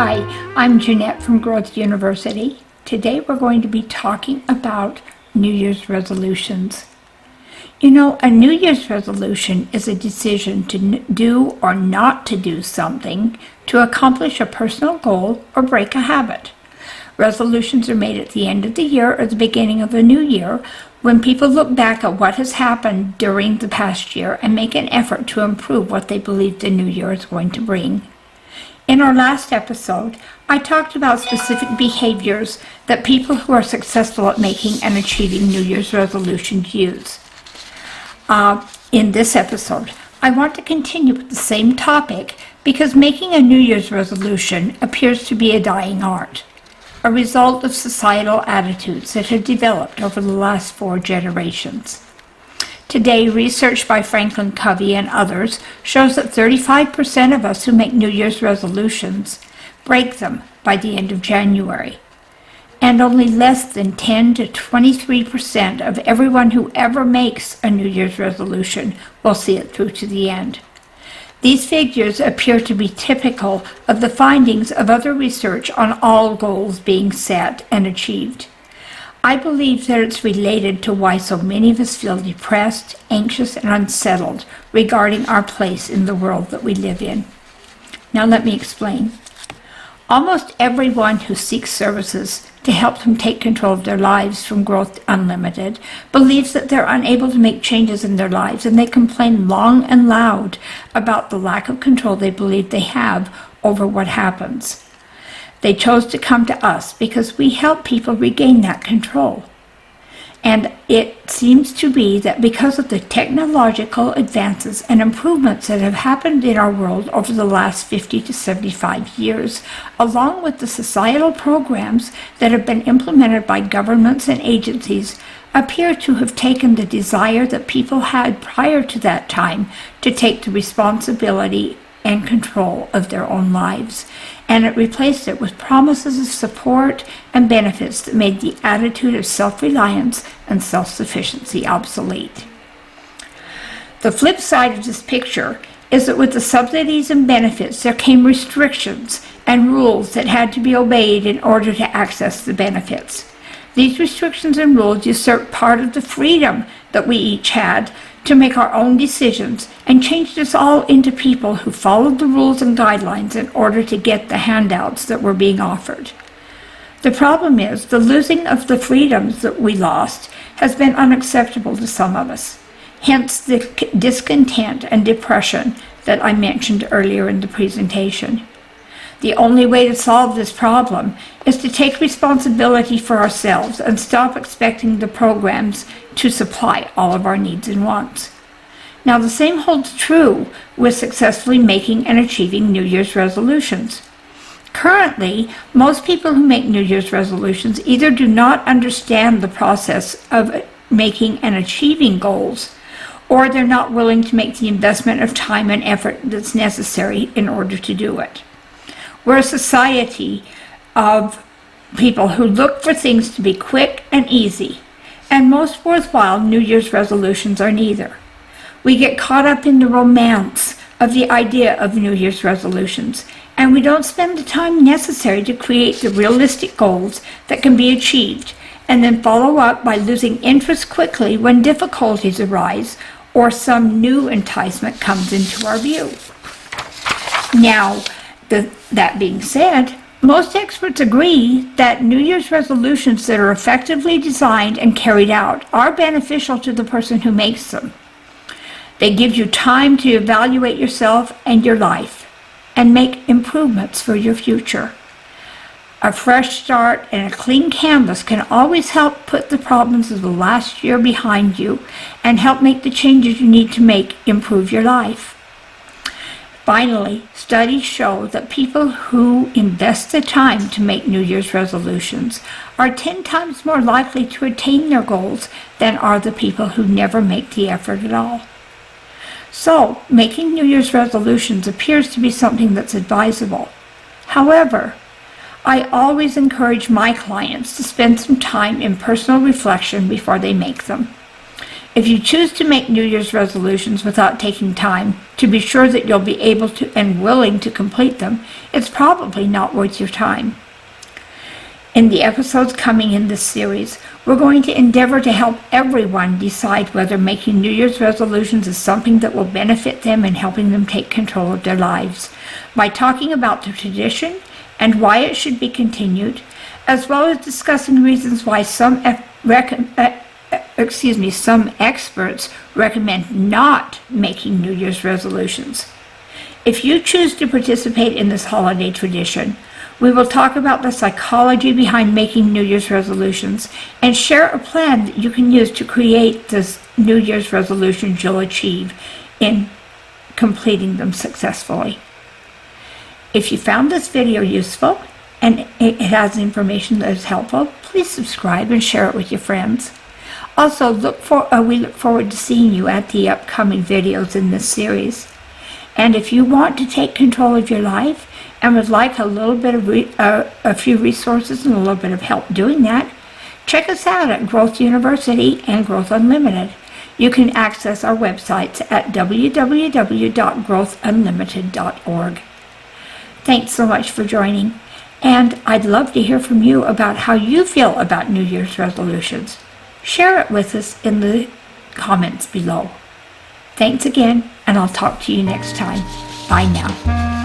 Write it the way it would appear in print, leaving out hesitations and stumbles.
Hi, I'm Jeanette from Growth University. Today we're going to be talking about New Year's resolutions. You know, a New Year's resolution is a decision to do or not to do something to accomplish a personal goal or break a habit. Resolutions are made at the end of the year or the beginning of the new year when people look back at what has happened during the past year and make an effort to improve what they believe the new year is going to bring. In our last episode, I talked about specific behaviors that people who are successful at making and achieving New Year's resolutions use. In this episode, I want to continue with the same topic because making a New Year's resolution appears to be a dying art, a result of societal attitudes that have developed over the last 4 generations. Today, research by Franklin Covey and others shows that 35% of us who make New Year's resolutions break them by the end of January, and only less than 10 to 23% of everyone who ever makes a New Year's resolution will see it through to the end. These figures appear to be typical of the findings of other research on all goals being set and achieved. I believe that it's related to why so many of us feel depressed, anxious, and unsettled regarding our place in the world that we live in. Now let me explain. Almost everyone who seeks services to help them take control of their lives from Growth Unlimited believes that they're unable to make changes in their lives, and they complain long and loud about the lack of control they believe they have over what happens. They chose to come to us because we help people regain that control. And it seems to be that because of the technological advances and improvements that have happened in our world over the last 50 to 75 years, along with the societal programs that have been implemented by governments and agencies, appear to have taken the desire that people had prior to that time to take the responsibility and control of their own lives, and it replaced it with promises of support and benefits that made the attitude of self-reliance and self-sufficiency obsolete. The flip side of this picture is that with the subsidies and benefits there came restrictions and rules that had to be obeyed in order to access the benefits. These restrictions and rules usurped part of the freedom that we each had to make our own decisions and changed us all into people who followed the rules and guidelines in order to get the handouts that were being offered. The problem is the losing of the freedoms that we lost has been unacceptable to some of us, hence the discontent and depression that I mentioned earlier in the presentation. The only way to solve this problem is to take responsibility for ourselves and stop expecting the programs to supply all of our needs and wants. Now, the same holds true with successfully making and achieving New Year's resolutions. Currently, most people who make New Year's resolutions either do not understand the process of making and achieving goals, or they're not willing to make the investment of time and effort that's necessary in order to do it. We're a society of people who look for things to be quick and easy, and most worthwhile New Year's resolutions are neither. We get caught up in the romance of the idea of New Year's resolutions, and we don't spend the time necessary to create the realistic goals that can be achieved, and then follow up by losing interest quickly when difficulties arise or some new enticement comes into our view. Now, that being said, most experts agree that New Year's resolutions that are effectively designed and carried out are beneficial to the person who makes them. They give you time to evaluate yourself and your life and make improvements for your future. A fresh start and a clean canvas can always help put the problems of the last year behind you and help make the changes you need to make improve your life. Finally, studies show that people who invest the time to make New Year's resolutions are 10 times more likely to attain their goals than are the people who never make the effort at all. So, making New Year's resolutions appears to be something that's advisable. However, I always encourage my clients to spend some time in personal reflection before they make them. If you choose to make New Year's resolutions without taking time to be sure that you'll be able to and willing to complete them, it's probably not worth your time. In the episodes coming in this series, we're going to endeavor to help everyone decide whether making New Year's resolutions is something that will benefit them and helping them take control of their lives, by talking about the tradition and why it should be continued, as well as discussing reasons why some experts recommend not making New Year's resolutions. If you choose to participate in this holiday tradition, we will talk about the psychology behind making New Year's resolutions and share a plan that you can use to create this New Year's resolutions you'll achieve in completing them successfully. If you found this video useful and it has information that is helpful, please subscribe and share it with your friends. Also, we look forward to seeing you at the upcoming videos in this series. And if you want to take control of your life and would like a little bit of a few resources and a little bit of help doing that, check us out at Growth University and Growth Unlimited. You can access our websites at www.growthunlimited.org. Thanks so much for joining, and I'd love to hear from you about how you feel about New Year's resolutions. Share it with us in the comments below. Thanks again, and I'll talk to you next time. Bye now.